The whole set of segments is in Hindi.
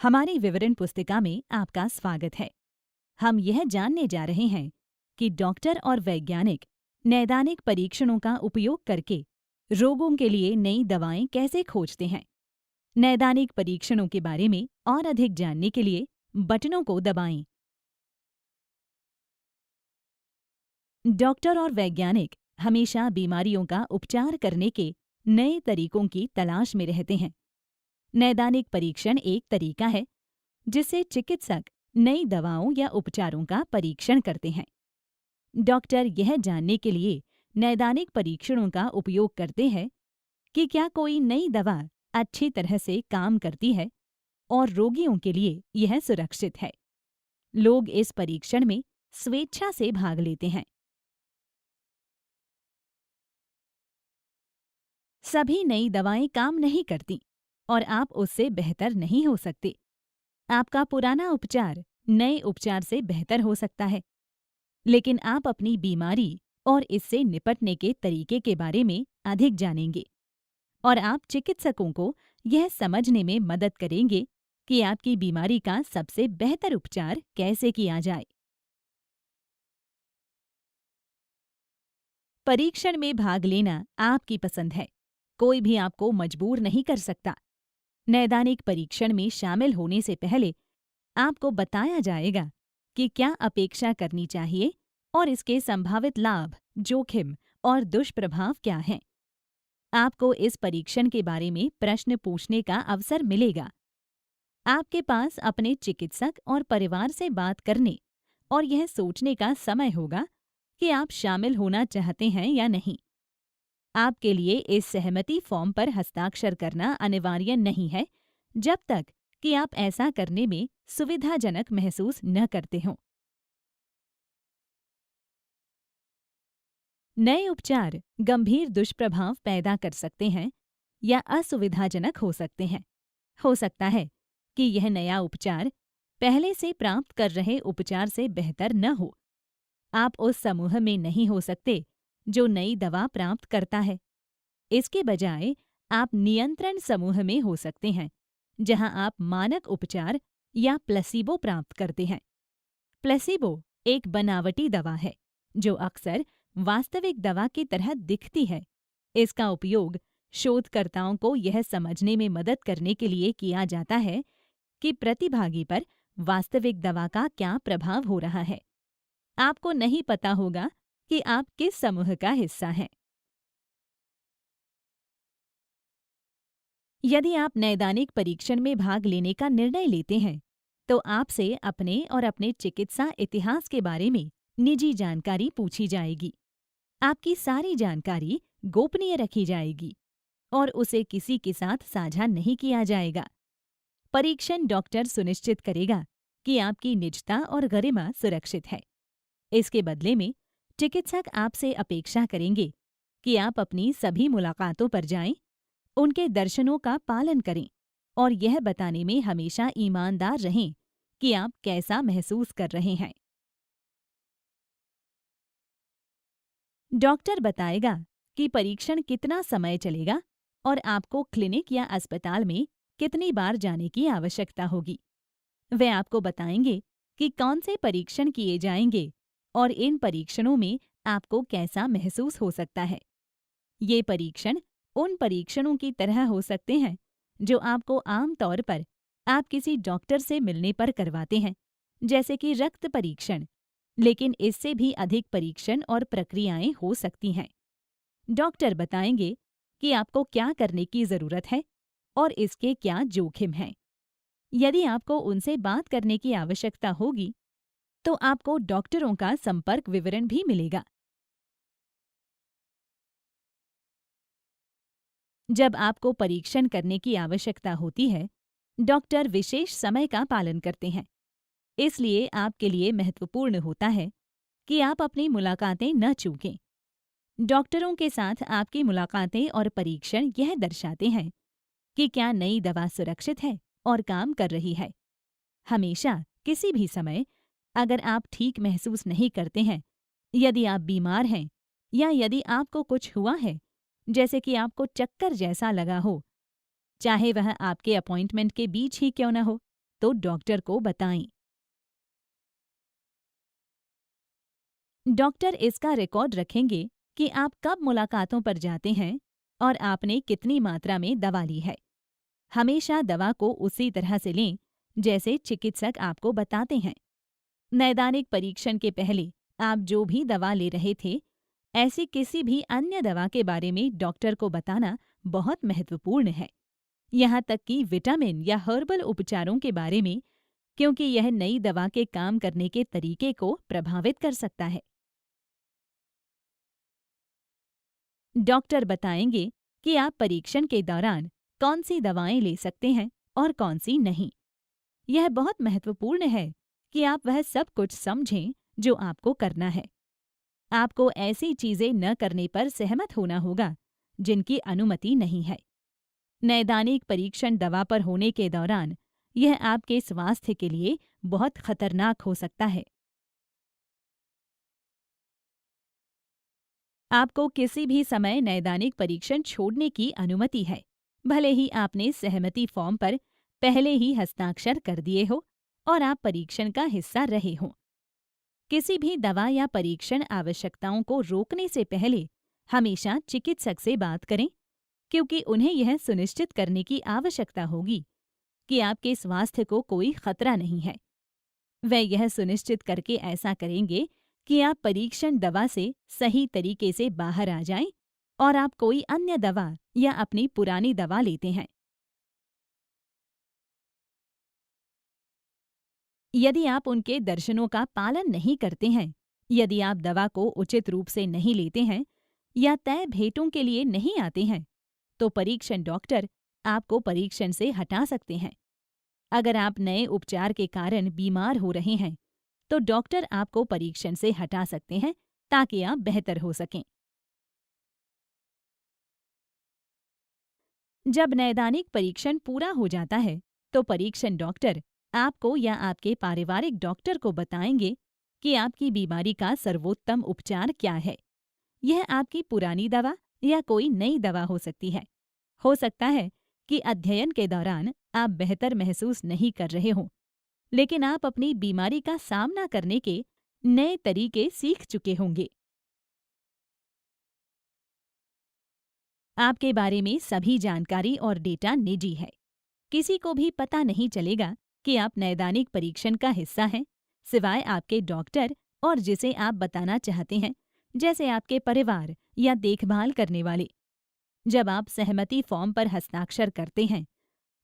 हमारी विवरण पुस्तिका में आपका स्वागत है। हम यह जानने जा रहे हैं कि डॉक्टर और वैज्ञानिक नैदानिक परीक्षणों का उपयोग करके रोगों के लिए नई दवाएं कैसे खोजते हैं। नैदानिक परीक्षणों के बारे में और अधिक जानने के लिए बटनों को दबाएं। डॉक्टर और वैज्ञानिक हमेशा बीमारियों का उपचार करने के नए तरीकों की तलाश में रहते हैं। नैदानिक परीक्षण एक तरीका है जिससे चिकित्सक नई दवाओं या उपचारों का परीक्षण करते हैं। डॉक्टर यह जानने के लिए नैदानिक परीक्षणों का उपयोग करते हैं कि क्या कोई नई दवा अच्छी तरह से काम करती है और रोगियों के लिए यह सुरक्षित है। लोग इस परीक्षण में स्वेच्छा से भाग लेते हैं। सभी नई दवाएं काम नहीं करती और आप उससे बेहतर नहीं हो सकते। आपका पुराना उपचार नए उपचार से बेहतर हो सकता है, लेकिन आप अपनी बीमारी और इससे निपटने के तरीके के बारे में अधिक जानेंगे और आप चिकित्सकों को यह समझने में मदद करेंगे कि आपकी बीमारी का सबसे बेहतर उपचार कैसे किया जाए। परीक्षण में भाग लेना आपकी पसंद है, कोई भी आपको मजबूर नहीं कर सकता। नैदानिक परीक्षण में शामिल होने से पहले आपको बताया जाएगा कि क्या अपेक्षा करनी चाहिए और इसके संभावित लाभ, जोखिम और दुष्प्रभाव क्या हैं। आपको इस परीक्षण के बारे में प्रश्न पूछने का अवसर मिलेगा। आपके पास अपने चिकित्सक और परिवार से बात करने और यह सोचने का समय होगा कि आप शामिल होना चाहते हैं या नहीं। आपके लिए इस सहमति फॉर्म पर हस्ताक्षर करना अनिवार्य नहीं है जब तक कि आप ऐसा करने में सुविधाजनक महसूस न करते हों। नए उपचार गंभीर दुष्प्रभाव पैदा कर सकते हैं या असुविधाजनक हो सकते हैं। हो सकता है कि यह नया उपचार पहले से प्राप्त कर रहे उपचार से बेहतर न हो। आप उस समूह में नहीं हो सकते जो नई दवा प्राप्त करता है। इसके बजाय आप नियंत्रण समूह में हो सकते हैं, जहां आप मानक उपचार या प्लेसिबो प्राप्त करते हैं। प्लेसिबो एक बनावटी दवा है जो अक्सर वास्तविक दवा की तरह दिखती है। इसका उपयोग शोधकर्ताओं को यह समझने में मदद करने के लिए किया जाता है कि प्रतिभागी पर वास्तविक दवा का क्या प्रभाव हो रहा है। आपको नहीं पता होगा कि आप किस समूह का हिस्सा हैं। यदि आप नैदानिक परीक्षण में भाग लेने का निर्णय लेते हैं, तो आपसे अपने और अपने चिकित्सा इतिहास के बारे में निजी जानकारी पूछी जाएगी। आपकी सारी जानकारी गोपनीय रखी जाएगी और उसे किसी के साथ साझा नहीं किया जाएगा। परीक्षण डॉक्टर सुनिश्चित करेगा कि आपकी निजता और गरिमा सुरक्षित है। इसके बदले में चिकित्सक आपसे अपेक्षा करेंगे कि आप अपनी सभी मुलाकातों पर जाएं, उनके दर्शनों का पालन करें और यह बताने में हमेशा ईमानदार रहें कि आप कैसा महसूस कर रहे हैं। डॉक्टर बताएगा कि परीक्षण कितना समय चलेगा और आपको क्लिनिक या अस्पताल में कितनी बार जाने की आवश्यकता होगी। वे आपको बताएंगे कि कौन से परीक्षण किए जाएंगे और इन परीक्षणों में आपको कैसा महसूस हो सकता है। ये परीक्षण उन परीक्षणों की तरह हो सकते हैं जो आपको आम तौर पर आप किसी डॉक्टर से मिलने पर करवाते हैं, जैसे कि रक्त परीक्षण, लेकिन इससे भी अधिक परीक्षण और प्रक्रियाएं हो सकती हैं। डॉक्टर बताएंगे कि आपको क्या करने की जरूरत है और इसके क्या जोखिम हैं। यदि आपको उनसे बात करने की आवश्यकता होगी, तो आपको डॉक्टरों का संपर्क विवरण भी मिलेगा। जब आपको परीक्षण करने की आवश्यकता होती है, डॉक्टर विशेष समय का पालन करते हैं। इसलिए आपके लिए महत्वपूर्ण होता है कि आप अपनी मुलाकातें न चूकें। डॉक्टरों के साथ आपकी मुलाकातें और परीक्षण यह दर्शाते हैं कि क्या नई दवा सुरक्षित है और काम कर रही है। हमेशा, किसी भी समय, अगर आप ठीक महसूस नहीं करते हैं, यदि आप बीमार हैं या यदि आपको कुछ हुआ है, जैसे कि आपको चक्कर जैसा लगा हो, चाहे वह आपके अपॉइंटमेंट के बीच ही क्यों न हो, तो डॉक्टर को बताएं। डॉक्टर इसका रिकॉर्ड रखेंगे कि आप कब मुलाकातों पर जाते हैं और आपने कितनी मात्रा में दवा ली है। हमेशा दवा को उसी तरह से लें जैसे चिकित्सक आपको बताते हैं। नैदानिक परीक्षण के पहले आप जो भी दवा ले रहे थे, ऐसी किसी भी अन्य दवा के बारे में डॉक्टर को बताना बहुत महत्वपूर्ण है, यहाँ तक कि विटामिन या हर्बल उपचारों के बारे में, क्योंकि यह नई दवा के काम करने के तरीके को प्रभावित कर सकता है। डॉक्टर बताएंगे कि आप परीक्षण के दौरान कौन सी दवाएं ले सकते हैं और कौन सी नहीं। यह बहुत महत्वपूर्ण है कि आप वह सब कुछ समझें जो आपको करना है। आपको ऐसी चीजें न करने पर सहमत होना होगा जिनकी अनुमति नहीं है। नैदानिक परीक्षण दवा पर होने के दौरान यह आपके स्वास्थ्य के लिए बहुत खतरनाक हो सकता है। आपको किसी भी समय नैदानिक परीक्षण छोड़ने की अनुमति है, भले ही आपने सहमति फॉर्म पर पहले ही हस्ताक्षर कर दिए हो और आप परीक्षण का हिस्सा रहे हों। किसी भी दवा या परीक्षण आवश्यकताओं को रोकने से पहले हमेशा चिकित्सक से बात करें, क्योंकि उन्हें यह सुनिश्चित करने की आवश्यकता होगी कि आपके स्वास्थ्य को कोई खतरा नहीं है। वे यह सुनिश्चित करके ऐसा करेंगे कि आप परीक्षण दवा से सही तरीके से बाहर आ जाएं और आप कोई अन्य दवा या अपनी पुरानी दवा लेते हैं। यदि आप उनके दर्शनों का पालन नहीं करते हैं, यदि आप दवा को उचित रूप से नहीं लेते हैं या तय भेंटों के लिए नहीं आते हैं, तो परीक्षण डॉक्टर आपको परीक्षण से हटा सकते हैं। अगर आप नए उपचार के कारण बीमार हो रहे हैं, तो डॉक्टर आपको परीक्षण से हटा सकते हैं ताकि आप बेहतर हो सकें। जब नैदानिक परीक्षण पूरा हो जाता है, तो परीक्षण डॉक्टर आपको या आपके पारिवारिक डॉक्टर को बताएंगे कि आपकी बीमारी का सर्वोत्तम उपचार क्या है। यह आपकी पुरानी दवा या कोई नई दवा हो सकती है। हो सकता है कि अध्ययन के दौरान आप बेहतर महसूस नहीं कर रहे हों, लेकिन आप अपनी बीमारी का सामना करने के नए तरीके सीख चुके होंगे। आपके बारे में सभी जानकारी और डेटा निजी है। किसी को भी पता नहीं चलेगा कि आप नैदानिक परीक्षण का हिस्सा हैं, सिवाय आपके डॉक्टर और जिसे आप बताना चाहते हैं, जैसे आपके परिवार या देखभाल करने वाले। जब आप सहमति फॉर्म पर हस्ताक्षर करते हैं,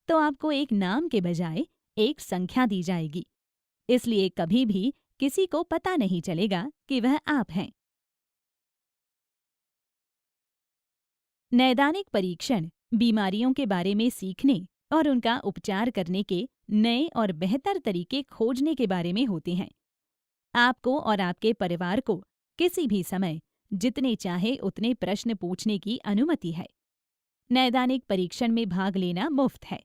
तो आपको एक नाम के बजाय एक संख्या दी जाएगी। इसलिए कभी भी किसी को पता नहीं चलेगा कि वह आप हैं। नैदानिक परीक्षण बीमारियों के बारे में सीखने और उनका उपचार करने के नए और बेहतर तरीके खोजने के बारे में होते हैं। आपको और आपके परिवार को किसी भी समय जितने चाहे उतने प्रश्न पूछने की अनुमति है। नैदानिक परीक्षण में भाग लेना मुफ्त है।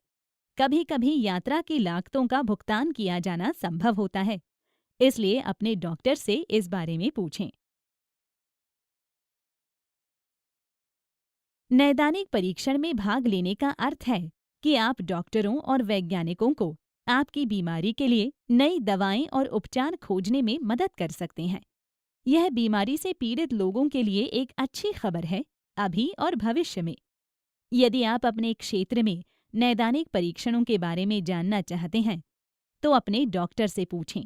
कभी कभी यात्रा की लागतों का भुगतान किया जाना संभव होता है, इसलिए अपने डॉक्टर से इस बारे में पूछें। नैदानिक परीक्षण में भाग लेने का अर्थ है कि आप डॉक्टरों और वैज्ञानिकों को आपकी बीमारी के लिए नई दवाएं और उपचार खोजने में मदद कर सकते हैं। यह बीमारी से पीड़ित लोगों के लिए एक अच्छी खबर है, अभी और भविष्य में। यदि आप अपने क्षेत्र में नैदानिक परीक्षणों के बारे में जानना चाहते हैं, तो अपने डॉक्टर से पूछें।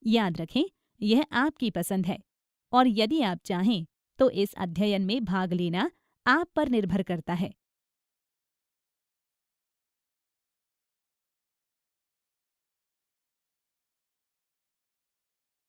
याद रखें, यह आपकी पसंद है और यदि आप चाहें तो इस अध्ययन में भाग लेना आप पर निर्भर करता है।